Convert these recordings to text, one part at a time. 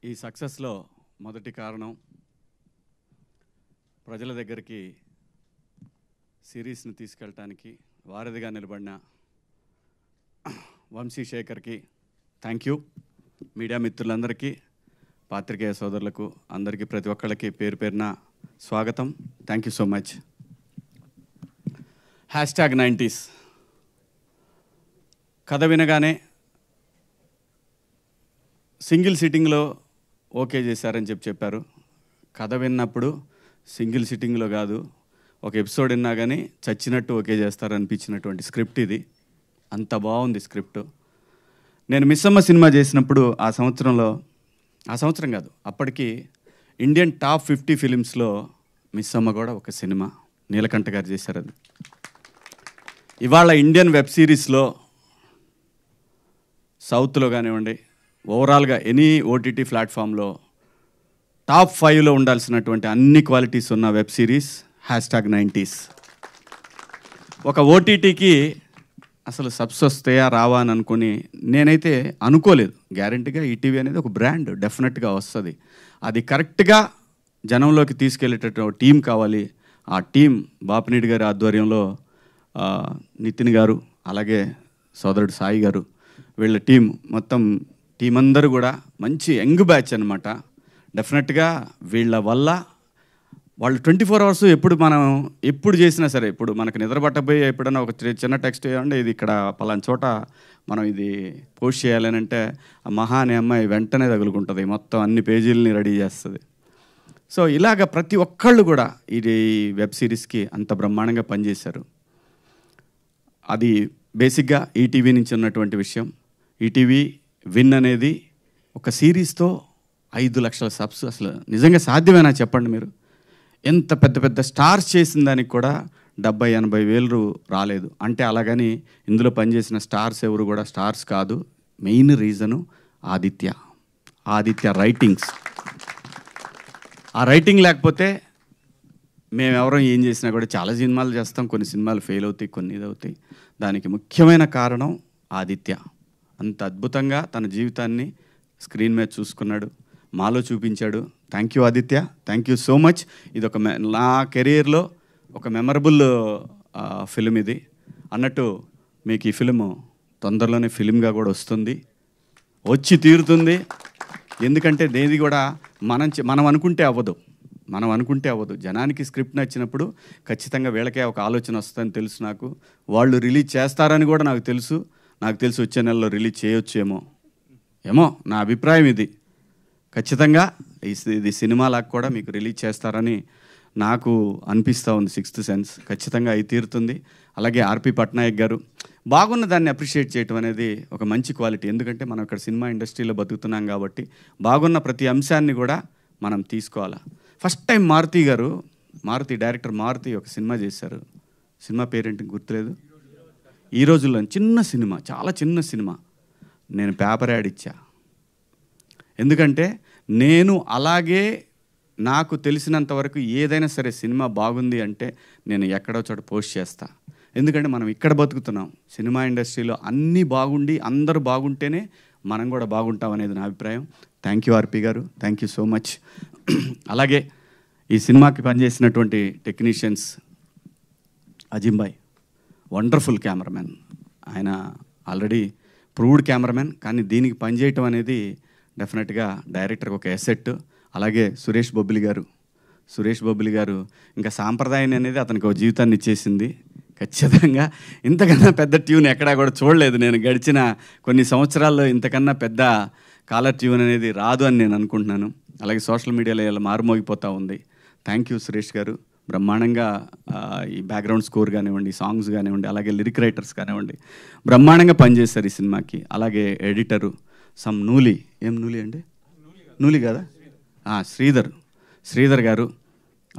ఈ సక్సెస్లో మొదటి కారణం ప్రజల దగ్గరికి సిరీస్ని తీసుకెళ్ళటానికి వారధిగా నిలబడిన వంశీశేఖర్కి థ్యాంక్ యూ. మీడియా మిత్రులందరికీ, పాత్రికేయ సోదరులకు అందరికీ, ప్రతి ఒక్కళ్ళకి పేరు పేరున స్వాగతం. Thank you so much. #90s కథ వినగానే సింగిల్ సిట్టింగ్లో ఓకే చేశారని చెప్పారు. కథ విన్నప్పుడు సింగిల్ సిట్టింగ్లో కాదు, ఒక ఎపిసోడ్ విన్నా కానీ చచ్చినట్టు ఓకే చేస్తారనిపించినటువంటి స్క్రిప్ట్ ఇది. అంత బాగుంది స్క్రిప్ట్. నేను మిస్సమ్మ సినిమా చేసినప్పుడు ఆ సంవత్సరం కాదు, అప్పటికి ఇండియన్ టాప్ 50 ఫిలిమ్స్లో మిస్సమ్మ కూడా ఒక సినిమా నీలకంఠ గారు చేశారు. అది ఇవాళ ఇండియన్ వెబ్ సిరీస్లో సౌత్లో కానివ్వండి, ఓవరాల్గా ఎనీ ఓటీటీ ప్లాట్ఫామ్లో టాప్ 5లో ఉండాల్సినటువంటి అన్ని క్వాలిటీస్ ఉన్న వెబ్ సిరీస్ #90s. ఒక ఓటీటీకి అసలు సబ్స్ వస్తాయా రావా అని అనుకుని నేనైతే అనుకోలేదు. గ్యారంటీగా ఈటీవీ అనేది ఒక బ్రాండ్, డెఫినెట్గా వస్తుంది. అది కరెక్ట్గా జనంలోకి తీసుకెళ్ళేటటువంటి టీం కావాలి. ఆ టీం బాపినీడి గారి ఆధ్వర్యంలో నితిన్ గారు, అలాగే సోదరుడు సాయి గారు, వీళ్ళ టీం మొత్తం టీం అందరూ కూడా మంచి యంగ్ బ్యాచ్ అనమాట. డెఫినెట్గా వీళ్ళ వల్ల వాళ్ళు 24 అవర్స్ ఎప్పుడు చేసినా సరే, ఇప్పుడు మనకు నిద్రపట్టబోయి ఎప్పుడైనా ఒక చిన్న టెక్స్ట్ చేయండి, ఇది ఇక్కడ పలానా చోట మనం ఇది పోస్ట్ చేయాలని అంటే ఆ మహా అనే అమ్మాయి వెంటనే తగులుకుంటుంది, మొత్తం అన్ని పేజీలని రెడీ చేస్తుంది. సో ఇలాగ ప్రతి ఒక్కళ్ళు కూడా ఇది వెబ్ సిరీస్కి అంత బ్రహ్మాండంగా పనిచేశారు. అది బేసిక్గా ఈటీవీ నుంచి ఉన్నటువంటి విషయం. ఈటీవీ విన్ అనేది ఒక సిరీస్తో 5 లక్షల సబ్స్ అసలు నిజంగా సాధ్యమేనా చెప్పండి మీరు? ఎంత పెద్ద పెద్ద స్టార్స్ చేసిన దానికి కూడా 70-80 వేలు రాలేదు అంటే, అలాగని ఇందులో పనిచేసిన స్టార్స్ ఎవరు కూడా స్టార్స్ కాదు. Main reason Aditya writings. ఆ రైటింగ్ లేకపోతే మేమెవరం ఏం చేసినా కూడా, చాలా సినిమాలు చేస్తాం, కొన్ని సినిమాలు ఫెయిల్ అవుతాయి, కొన్ని ఇదవుతాయి. దానికి ముఖ్యమైన కారణం ఆదిత్య. అంత అద్భుతంగా తన జీవితాన్ని స్క్రీన్ మీద చూసుకున్నాడు, మాలో చూపించాడు. Thank you Aditya, thank you so much. ఇది ఒక నా కెరీర్లో ఒక మెమరబుల్ ఫిలిం ఇది. అన్నట్టు మీకు ఈ ఫిలిం తొందరలోనే ఫిలింగా కూడా వచ్చి తీరుతుంది. ఎందుకంటే దేది కూడా మనం అనుకుంటే అవ్వదు. జనానికి స్క్రిప్ట్ నచ్చినప్పుడు ఖచ్చితంగా వీళ్ళకే ఒక ఆలోచన వస్తుందని తెలుసు నాకు. వాళ్ళు రిలీజ్ చేస్తారని కూడా నాకు తెలుసు వచ్చే నెలలో రిలీజ్ చేయొచ్చేమో నా అభిప్రాయం ఇది. ఖచ్చితంగా ఇది సినిమాలాగా కూడా మీకు రిలీజ్ చేస్తారని నాకు అనిపిస్తూ ఉంది. 6th సెన్స్ ఖచ్చితంగా అయి తీరుతుంది. అలాగే ఆర్పి పట్నాయక్ గారు బాగున్న దాన్ని అప్రిషియేట్ చేయటం అనేది ఒక మంచి క్వాలిటీ. ఎందుకంటే మనం ఇక్కడ సినిమా ఇండస్ట్రీలో బతుకుతున్నాం కాబట్టి బాగున్న ప్రతి అంశాన్ని కూడా మనం తీసుకోవాలా. ఫస్ట్ టైం డైరెక్టర్ మారుతి ఒక సినిమా చేశారు. సినిమా పేరేంటి గుర్తులేదు. ఈ రోజుల్లో చిన్న సినిమా, చాలా చిన్న సినిమా. నేను పేపర్ యాడ్ ఇచ్చా. ఎందుకంటే నేను అలాగే నాకు తెలిసినంత వరకు ఏదైనా సరే సినిమా బాగుంది అంటే నేను ఎక్కడో చోట పోస్ట్ చేస్తా. ఎందుకంటే మనం ఇక్కడ బతుకుతున్నాం. సినిమా ఇండస్ట్రీలో అన్నీ బాగుండి అందరూ బాగుంటేనే మనం కూడా బాగుంటాం అనేది నా అభిప్రాయం. థ్యాంక్ యూ ఆర్పి గారు, థ్యాంక్ యూ సో మచ్. అలాగే ఈ సినిమాకి పనిచేసినటువంటి టెక్నీషియన్స్, అజింబాయ్ వండర్ఫుల్ కెమెరామెన్. ఆయన ఆల్రెడీ ప్రూవ్డ్ కెమెరామెన్, కానీ దీనికి పనిచేయటం అనేది డెఫినెట్గా డైరెక్టర్కి ఒక ఎసెట్. అలాగే సురేష్ బొబ్బిలి గారు ఇంకా సాంప్రదాయం అనేది అతనికి ఒక జీవితాన్ని ఇచ్చేసింది. ఖచ్చితంగా ఇంతకన్నా పెద్ద ట్యూన్ ఎక్కడా కూడా చూడలేదు నేను గడిచిన కొన్ని సంవత్సరాల్లో. ఇంతకన్నా పెద్ద కాలర్ ట్యూన్ అనేది రాదు అని నేను అనుకుంటున్నాను. అలాగే సోషల్ మీడియాలో ఇలా మారుమోగిపోతూ ఉంది. థ్యాంక్ యూ సురేష్ గారు. బ్రహ్మాండంగా ఈ బ్యాక్గ్రౌండ్ స్కోర్ కానివ్వండి, సాంగ్స్ కానివ్వండి, అలాగే లిరిక్ రైటర్స్ కానివ్వండి, బ్రహ్మాండంగా పనిచేస్తారు ఈ సినిమాకి. అలాగే ఎడిటరు నూలి కదా, శ్రీధర్ గారు.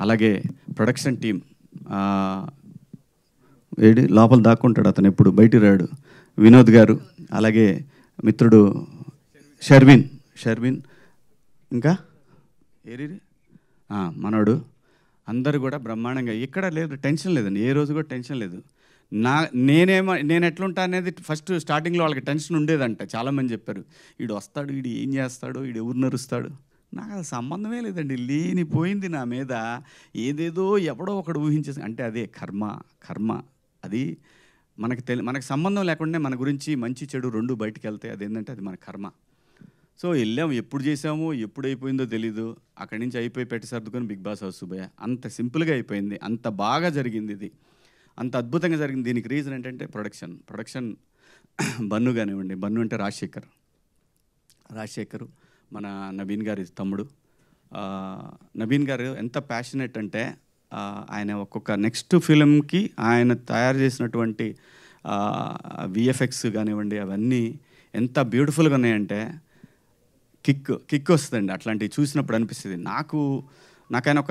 అలాగే ప్రొడక్షన్ టీం లోపల దాక్కుంటాడు, అతను ఎప్పుడు బయటికి రాడు, వినోద్ గారు. అలాగే మిత్రుడు షర్విన్ ఇంకా మనోడు. అందరూ కూడా బ్రహ్మాండంగా, ఇక్కడ లేదు టెన్షన్ లేదండి, ఏ రోజు కూడా టెన్షన్ లేదు. నేను ఎట్లుంటా అనేది ఫస్ట్ స్టార్టింగ్లో వాళ్ళకి టెన్షన్ ఉండేదంట. చాలామంది చెప్పారు, వీడు వస్తాడు, వీడు ఏం చేస్తాడు, వీడు ఎవరు నరుస్తాడు. నాకు అది సంబంధమే లేదండి. లేనిపోయింది నా మీద ఏదేదో ఎవడో ఒకడు ఊహించేసి, అంటే అదే కర్మ అది మనకు సంబంధం లేకుండా మన గురించి మంచి చెడు రెండు బయటికి వెళ్తాయి. అదేంటంటే అది మన కర్మ. సో వెళ్ళాము, ఎప్పుడు చేసాము, ఎప్పుడు అయిపోయిందో తెలీదు. అక్కడి నుంచి అయిపోయి పెట్టి సర్దుకొని బిగ్ బాస్ హౌస్ పోయా. అంత సింపుల్గా అయిపోయింది, అంత బాగా జరిగింది, ఇది అంత అద్భుతంగా జరిగింది. దీనికి రీజన్ ఏంటంటే ప్రొడక్షన్ బన్ను కానివ్వండి. బన్ను అంటే రాజశేఖరు మన నవీన్ గారి తమ్ముడు. నవీన్ గారు ఎంత ప్యాషనెట్ అంటే ఆయన ఒక్కొక్క నెక్స్ట్ ఫిలింకి ఆయన తయారు చేసినటువంటి విఎఫ్ఎక్స్ కానివ్వండి, అవన్నీ ఎంత బ్యూటిఫుల్గా ఉన్నాయంటే కిక్ వస్తుందండి. అట్లాంటివి చూసినప్పుడు అనిపిస్తుంది. నాకైనా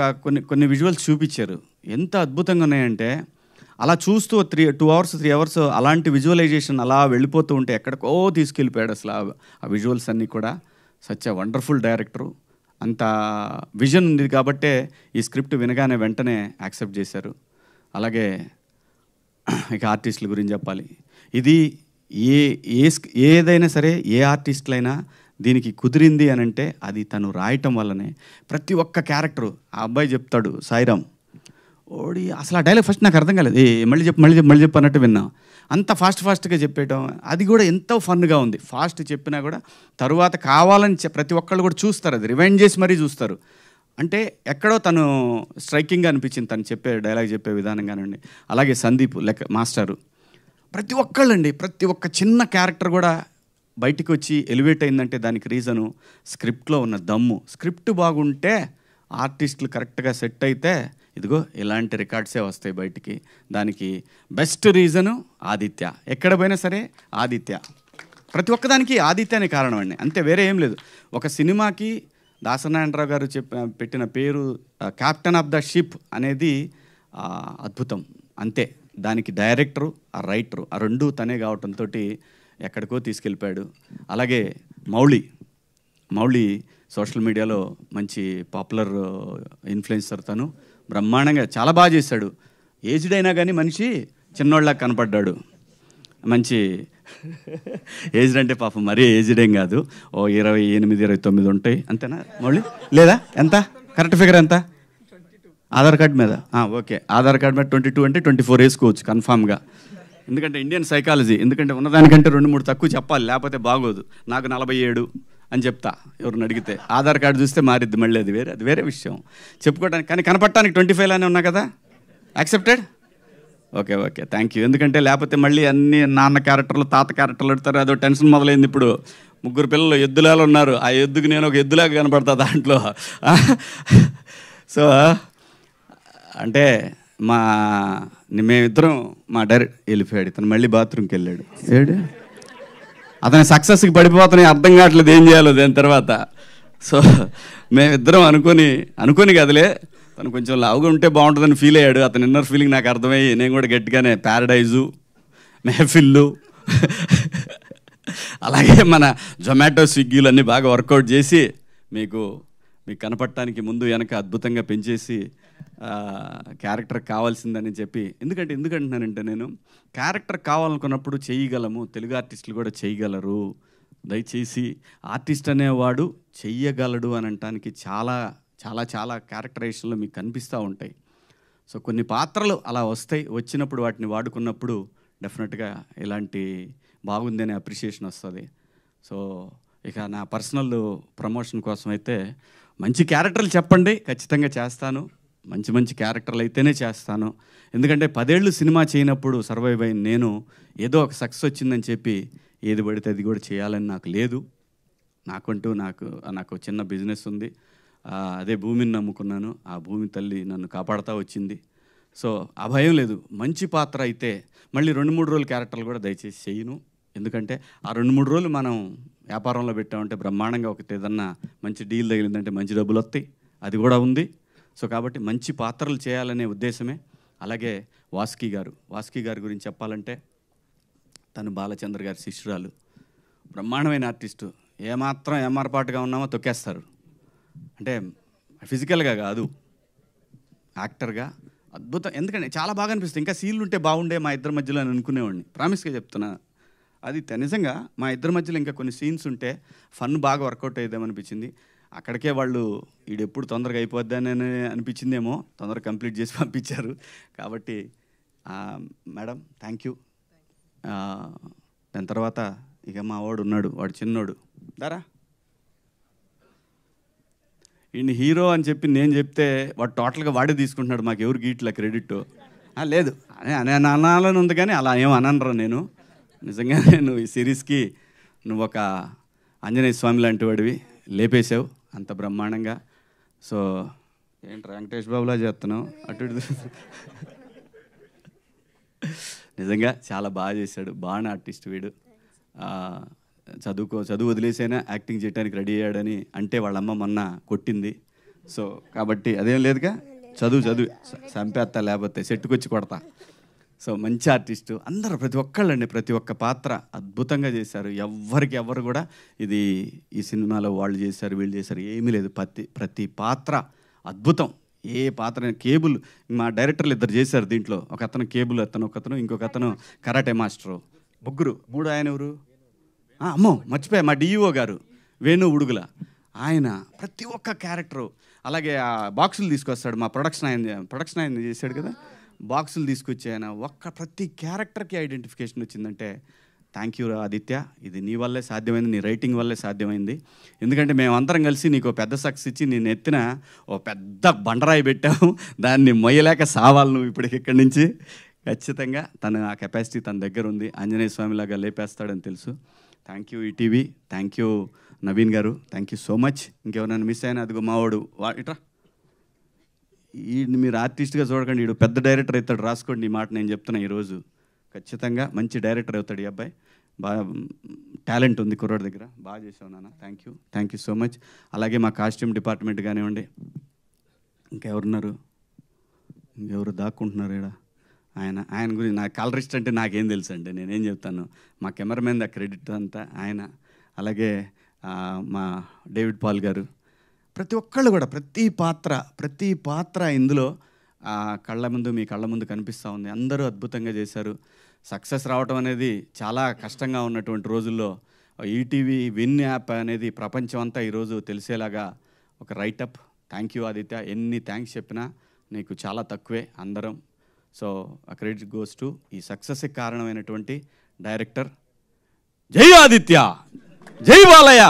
కొన్ని విజువల్స్ చూపించారు, ఎంత అద్భుతంగా ఉన్నాయంటే అలా చూస్తూ 3 అవర్స్ అలాంటి విజువలైజేషన్ అలా వెళ్ళిపోతూ ఉంటే ఎక్కడికో తీసుకెళ్ళిపోయాడు అసలు ఆ విజువల్స్ అన్నీ కూడా. Such a wonderful director. అంత విజన్ ఉంది కాబట్టే ఈ స్క్రిప్ట్ వినగానే వెంటనే యాక్సెప్ట్ చేశారు. అలాగే ఇక ఆర్టిస్టుల గురించి చెప్పాలి. ఇది ఏదైనా సరే, ఏ ఆర్టిస్టులైనా దీనికి కుదిరింది అని అంటే అది తను రాయటం వల్లనే. ప్రతి ఒక్క క్యారెక్టరు, ఆ అబ్బాయి చెప్తాడు సాయిరామ్, ఓడి అసలు ఆ డైలాగ్ ఫస్ట్ నాకు అర్థం కాలేదు. మళ్ళీ చెప్పు అన్నట్టు విన్నా. అంత ఫాస్ట్గా చెప్పేయటం, అది కూడా ఎంతో ఫన్గా ఉంది. ఫాస్ట్ చెప్పినా కూడా తరువాత కావాలని ప్రతి ఒక్కళ్ళు కూడా చూస్తారు, అది రివైండ్ చేసి మరీ చూస్తారు. అంటే ఎక్కడో తను స్ట్రైకింగ్గా అనిపించింది తను డైలాగ్ చెప్పే విధానం కానివ్వండి. అలాగే సందీప్ మాస్టరు, ప్రతి ఒక్క చిన్న క్యారెక్టర్ కూడా బయటికి వచ్చి ఎలివేట్ అయిందంటే దానికి రీజను స్క్రిప్ట్లో ఉన్న దమ్ము. స్క్రిప్ట్ బాగుంటే, ఆర్టిస్టులు కరెక్ట్గా సెట్ అయితే ఇదిగో ఇలాంటి రికార్డ్సే వస్తాయి బయటికి. దానికి బెస్ట్ రీజను ఆదిత్య. ఎక్కడ పోయినా సరే ఆదిత్య, ప్రతి ఒక్కదానికి ఆదిత్య అనే కారణం అండి, అంతే, వేరే ఏం లేదు. ఒక సినిమాకి దాసనారాయణరావు గారు పెట్టిన పేరు కెప్టెన్ ఆఫ్ ద షిప్ అనేది అద్భుతం, అంతే. దానికి డైరెక్టరు, ఆ రైటరు, ఆ రెండు తనే కావటంతో ఎక్కడికో తీసుకెళ్ళిపోయాడు. అలాగే మౌళి సోషల్ మీడియాలో మంచి పాపులర్ ఇన్ఫ్లుయెన్సర్. తను బ్రహ్మాండంగా చాలా బాగా చేశాడు. ఏజ్డ్ అయినా కానీ మనిషి చిన్నోళ్ళ కనపడ్డాడు. మంచి ఏజ్డ్ అంటే పాపం మరీ ఏజ్డ్ ఏం కాదు, 28, 29 ఉంటాయి అంతేనా మౌళి? లేదా ఎంత కరెక్ట్ ఫిగర్ ఎంత? ఆధార్ కార్డ్ మీద ఓకే, ఆధార్ కార్డ్ మీద 22 అంటే 24 వేసుకోవచ్చు కన్ఫామ్గా. ఎందుకంటే ఇండియన్ సైకాలజీ, ఎందుకంటే ఉన్నదానికంటే 2-3 తక్కువ చెప్పాలి, లేకపోతే బాగోదు. నాకు 47 అని చెప్తా ఎవరిని అడిగితే. ఆధార్ కార్డు చూస్తే మారిద్ది మళ్ళీ, అది వేరే విషయం చెప్పుకోవడానికి. కానీ కనపడటానికి 25 లానే ఉన్నా కదా, యాక్సెప్టెడ్? Okay, thank you. ఎందుకంటే లేకపోతే మళ్ళీ అన్ని నాన్న క్యారెక్టర్లు, తాత క్యారెక్టర్లు పెడతారు, అదో టెన్షన్ మొదలైంది. ఇప్పుడు 3 పిల్లలు ఎద్దులాలు ఉన్నారు, ఆ ఎద్దుకు నేను ఒక ఎద్దులాగా కనపడతా దాంట్లో. సో అంటే మేమిద్దరం మా డైరెక్ట్ వెళ్ళిపోయాడు, ఇతను మళ్ళీ బాత్రూమ్కి వెళ్ళాడు. అతని సక్సెస్కి పడిపోతున్నాయి, అర్థం కావట్లేదు ఏం చేయాలో దాని తర్వాత. సో మేమిద్దరం అనుకొని కదలే, తను కొంచెం లావుగా ఉంటే బాగుంటుందని ఫీల్ అయ్యాడు. అతని ఇన్నర్ ఫీలింగ్ నాకు అర్థమయ్యి నేను కూడా గట్టిగానే ప్యారడైజు, మెహఫిల్లు, అలాగే మన జొమాటో, స్విగ్గీలు అన్నీ బాగా వర్కౌట్ చేసి మీకు కనపడటానికి ముందు వెనక అద్భుతంగా పెంచేసి క్యారెక్టర్ కావాల్సిందని చెప్పి. ఎందుకంటున్నానంటే నేను క్యారెక్టర్ కావాలనుకున్నప్పుడు చేయగలము, తెలుగు ఆర్టిస్టులు కూడా చేయగలరు. దయచేసి ఆర్టిస్ట్ అనేవాడు చెయ్యగలడు అని అనటానికి చాలా చాలా చాలా క్యారెక్టరైజేషన్లు మీకు కనిపిస్తూ ఉంటాయి. సో కొన్ని పాత్రలు అలా వచ్చినప్పుడు వాటిని వాడుకున్నప్పుడు డెఫినెట్గా ఇలాంటి బాగుంది అనే అప్రిషియేషన్ వస్తుంది. సో ఇక నా పర్సనల్ ప్రమోషన్ కోసం అయితే మంచి క్యారెక్టర్లు చెప్పండి, ఖచ్చితంగా చేస్తాను. మంచి క్యారెక్టర్లు అయితేనే చేస్తాను. ఎందుకంటే 10 ఏళ్ళు సినిమా చేయనప్పుడు సర్వైవ్ అయిన నేను ఏదో ఒక సక్సెస్ వచ్చిందని చెప్పి ఏది పడితే అది కూడా చేయాలని నాకు లేదు. నాకు చిన్న బిజినెస్ ఉంది, అదే భూమిని నమ్ముకున్నాను. ఆ భూమి తల్లి నన్ను కాపాడుతూ వచ్చింది. సో ఆ భయం లేదు. మంచి పాత్ర అయితే మళ్ళీ 2-3 రోజులు క్యారెక్టర్లు కూడా దయచేసి చేయను. ఎందుకంటే ఆ 2-3 రోజులు మనం వ్యాపారంలో పెట్టామంటే బ్రహ్మాండంగా ఒకటి ఏదన్నా మంచి డీల్ తగిలిందంటే మంచి డబ్బులు వస్తాయి, అది కూడా ఉంది. సో కాబట్టి మంచి పాత్రలు చేయాలనే ఉద్దేశమే. అలాగే వాసుకి గారి గురించి చెప్పాలంటే తను బాలచంద్ర గారి శిష్యురాలు, బ్రహ్మాండమైన ఆర్టిస్టు. ఏమాత్రం ఏమారపాటుగా ఉన్నామో తొక్కేస్తారు. అంటే ఫిజికల్గా కాదు, యాక్టర్గా అద్భుతం. ఎందుకంటే చాలా బాగా అనిపిస్తుంది. ఇంకా సీన్లు ఉంటే బాగుండే మా ఇద్దరి మధ్యలో అని అనుకునేవాడిని. ప్రామిస్గా చెప్తున్నా. అది నిజంగా మా ఇద్దరి మధ్యలో ఇంకా కొన్ని సీన్స్ ఉంటే ఫన్ బాగా వర్కౌట్ అయ్యేదేమనిపించింది. అక్కడికే వాళ్ళు ఈడెప్పుడు తొందరగా అయిపోద్దని అనిపించిందేమో, తొందరగా కంప్లీట్ చేసి పంపించారు. కాబట్టి మేడం థ్యాంక్ యూ. దాని తర్వాత ఇక మా వాడు ఉన్నాడు, వాడు చిన్నోడు దారా. ఈయన హీరో అని చెప్పి నేను చెప్తే వాడు టోటల్గా వాడే తీసుకుంటున్నాడు. మాకు ఎవరు గీట్ల క్రెడిట్ లేదు అనే అనాలని ఉంది, కానీ అలా ఏం అనరా. నేను నిజంగా నేను ఈ సిరీస్కి నువ్వు ఒక ఆంజనేయ స్వామి లాంటి వాడివి, లేపేసావు అంత బ్రహ్మాండంగా. సో ఏంటి వెంకటేష్ బాబులా చేస్తున్నావు అటు ఇటు. నిజంగా చాలా బాగా చేశాడు. బాగా ఆర్టిస్ట్ వీడు. చదువు వదిలేసైనా యాక్టింగ్ చేయడానికి రెడీ అయ్యాడని అంటే వాళ్ళమ్మ మొన్న కొట్టింది. సో కాబట్టి అదేం లేదుగా, చదువు చంపేస్తా, లేకపోతే సెట్టుకొచ్చి కొడతా. సో మంచి ఆర్టిస్టు అందరూ, ప్రతి ఒక్కళ్ళండి, ప్రతి ఒక్క పాత్ర అద్భుతంగా చేశారు. ఎవరు కూడా ఇది ఈ సినిమాలో వాళ్ళు చేశారు వీళ్ళు చేశారు ఏమీ లేదు. ప్రతి పాత్ర అద్భుతం. ఏ పాత్ర కేబుల్ మా డైరెక్టర్లు ఇద్దరు చేశారు దీంట్లో. ఒక అతను కేబుల్ ఒకతను ఇంకొక అతను కరాటే మాస్టరు, ముగ్గురు. మూడు ఆయన ఎవరు, అమ్మో మర్చిపోయా, మా డిఈఓ గారు వేణు ఉడుగుల. ఆయన ప్రతి ఒక్క క్యారెక్టరు. అలాగే ఆ బాక్సులు తీసుకొస్తాడు, మా ప్రొడక్షన్ ఆయన చేశాడు కదా, బాక్సులు తీసుకొచ్చి ఆయన ప్రతి క్యారెక్టర్కి ఐడెంటిఫికేషన్ వచ్చిందంటే థ్యాంక్ యూ ఆదిత్య. ఇది నీ వల్లే సాధ్యమైంది, నీ రైటింగ్ వల్లే సాధ్యమైంది. ఎందుకంటే మేమందరం కలిసి నీకు పెద్ద సక్సెస్ ఇచ్చి నేను ఎత్తిన ఓ పెద్ద బండరాయి పెట్టాము, దాన్ని మొయ్యలేక సావాలి నువ్వు ఇప్పటికి ఇక్కడి నుంచి. ఖచ్చితంగా తను ఆ కెపాసిటీ తన దగ్గర ఉంది. ఆంజనేయ స్వామిలాగా లేపేస్తాడని తెలుసు. Thank you ETV, thank you Naveen గారు, థ్యాంక్ యూ సో మచ్. ఇంకెవరైనా మిస్ అయినా అదిగో మావాడు ఇట్రా, ఈ మీరు ఆర్టిస్ట్గా చూడకండి, వీడు పెద్ద డైరెక్టర్ అవుతాడు, రాసుకోండి ఈ మాట నేను చెప్తున్నా. ఈరోజు ఖచ్చితంగా మంచి డైరెక్టర్ అవుతాడు ఈ అబ్బాయి. బాగా టాలెంట్ ఉంది కుర్రోడి దగ్గర. బాగా చేసావు నాన్న, థ్యాంక్ యూ సో మచ్. అలాగే మా కాస్ట్యూమ్ డిపార్ట్మెంట్ కానివ్వండి, ఇంకెవరు దాక్కుంటున్నారు ఇక్కడ. ఆయన గురించి నా కలరిస్ట్ అంటే నాకేం తెలుసు అంటే నేనేం చెప్తాను. మా కెమెరామెన్ ద క్రెడిట్ అంతా ఆయన. అలాగే మా డేవిడ్ పాల్ గారు, ప్రతి ఒక్కళ్ళు కూడా ప్రతి పాత్ర ఇందులో మీ కళ్ళ ముందు కనిపిస్తూ ఉంది. అందరూ అద్భుతంగా చేశారు. సక్సెస్ రావటం అనేది చాలా కష్టంగా ఉన్నటువంటి రోజుల్లో ఈటీవీ విన్ యాప్ అనేది ప్రపంచం అంతా ఈరోజు తెలిసేలాగా ఒక రైటప్. Thank you Aditya. ఎన్ని థ్యాంక్స్ చెప్పినా నీకు చాలా తక్కువే అందరం. సో ఆ క్రెడిట్ గోస్ టు ఈ సక్సెస్కి కారణమైనటువంటి డైరెక్టర్. జై ఆదిత్య, జై బాలయ్య.